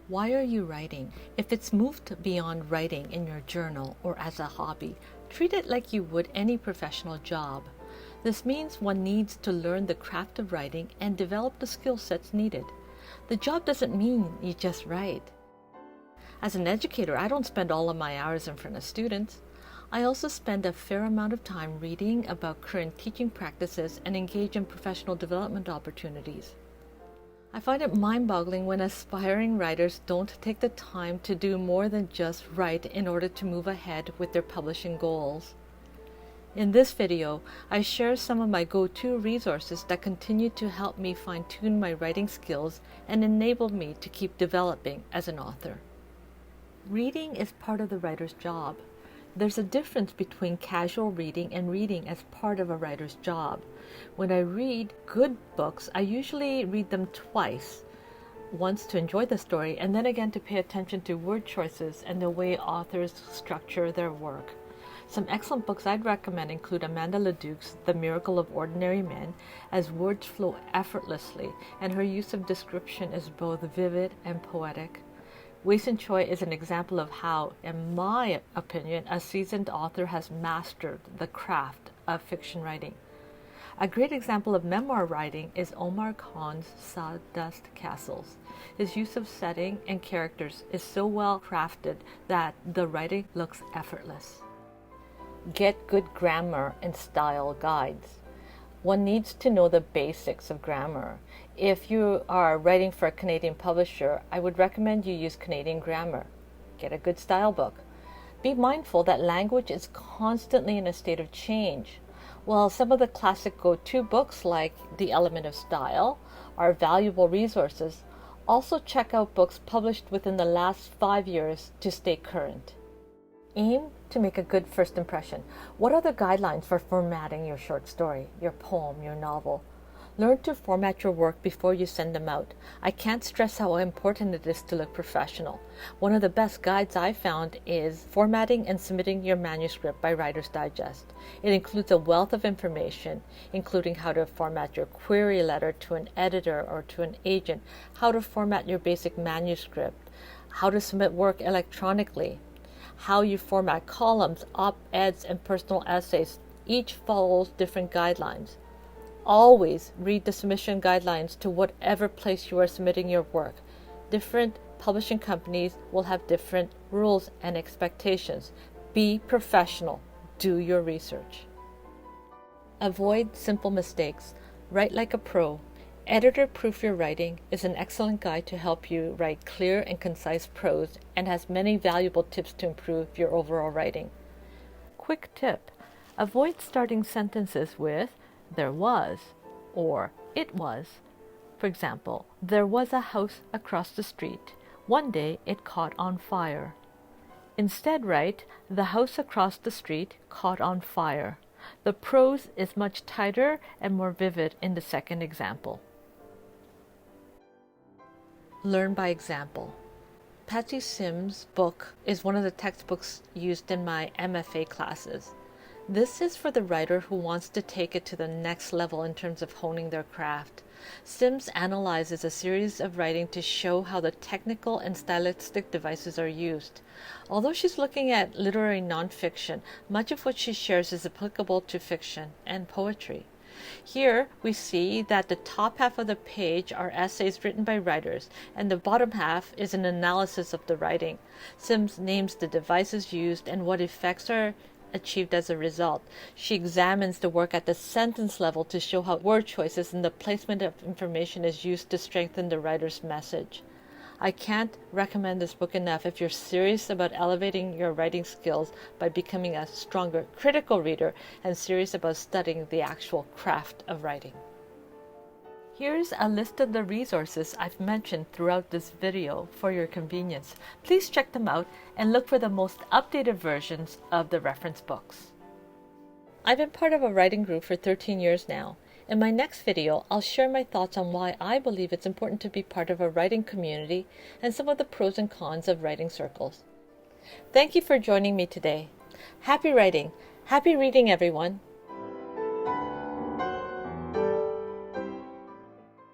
Why are you writing? If it's moved beyond writing in your journal or as a hobby, treat it like you would any professional job. This means one needs to learn the craft of writing and develop the skill sets needed. The job doesn't mean you just write. As an educator, I don't spend all of my hours in front of students. I also spend a fair amount of time reading about current teaching practices and engage in professional development opportunities. I find it mind-boggling when aspiring writers don't take the time to do more than just write in order to move ahead with their publishing goals. In this video, I share some of my go-to resources that continue to help me fine-tune my writing skills and enable me to keep developing as an author. Reading is part of the writer's job. There's a difference between casual reading and reading as part of a writer's job. When I read good books, I usually read them twice. Once to enjoy the story, and then again to pay attention to word choices and the way authors structure their work. Some excellent books I'd recommend include Amanda Leduc's The Miracle of Ordinary Men, as words flow effortlessly and her use of description is both vivid and poetic. CHOI is an example of how, in my opinion, a seasoned author has mastered the craft of fiction writing. A great example of memoir writing is Omar Khan's Sawdust Castles. His use of setting and characters is so well crafted that the writing looks effortless. Get good grammar and style guides. One needs to know the basics of grammar. If you are writing for a Canadian publisher, I would recommend you use Canadian grammar. Get a good style book. Be mindful that language is constantly in a state of change. While some of the classic go-to books like The Element of Style are valuable resources, also check out books published within the last 5 years to stay current. Aim to make a good first impression. What are the guidelines for formatting your short story, your poem, your novel? Learn to format your work before you send them out. I can't stress how important it is to look professional. One of the best guides I found is Formatting and Submitting Your Manuscript by Writer's Digest. It includes a wealth of information, including how to format your query letter to an editor or to an agent, how to format your basic manuscript, how to submit work electronically, how you format columns, op-eds, and personal essays. Each follows different guidelines. Always read the submission guidelines to whatever place you are submitting your work. Different publishing companies will have different rules and expectations. Be professional. Do your research. Avoid simple mistakes. Write like a pro. Editor-Proof Your Writing is an excellent guide to help you write clear and concise prose and has many valuable tips to improve your overall writing. Quick tip: avoid starting sentences with "there was" or "it was." For example, there was a house across the street. One day it caught on fire. Instead write, the house across the street caught on fire. The prose is much tighter and more vivid in the second example. Learn by example. Patsy Sims' book is one of the textbooks used in my MFA classes. This is for the writer who wants to take it to the next level in terms of honing their craft. Sims analyzes a series of writing to show how the technical and stylistic devices are used. Although she's looking at literary nonfiction, much of what she shares is applicable to fiction and poetry. Here we see that the top half of the page are essays written by writers, and the bottom half is an analysis of the writing. Sims names the devices used and what effects are achieved as a result. She examines the work at the sentence level to show how word choices and the placement of information is used to strengthen the writer's message. I can't recommend this book enough if you're serious about elevating your writing skills by becoming a stronger critical reader and serious about studying the actual craft of writing. Here's a list of the resources I've mentioned throughout this video for your convenience. Please check them out and look for the most updated versions of the reference books. I've been part of a writing group for 13 years now. In my next video, I'll share my thoughts on why I believe it's important to be part of a writing community and some of the pros and cons of writing circles. Thank you for joining me today. Happy writing! Happy reading, everyone!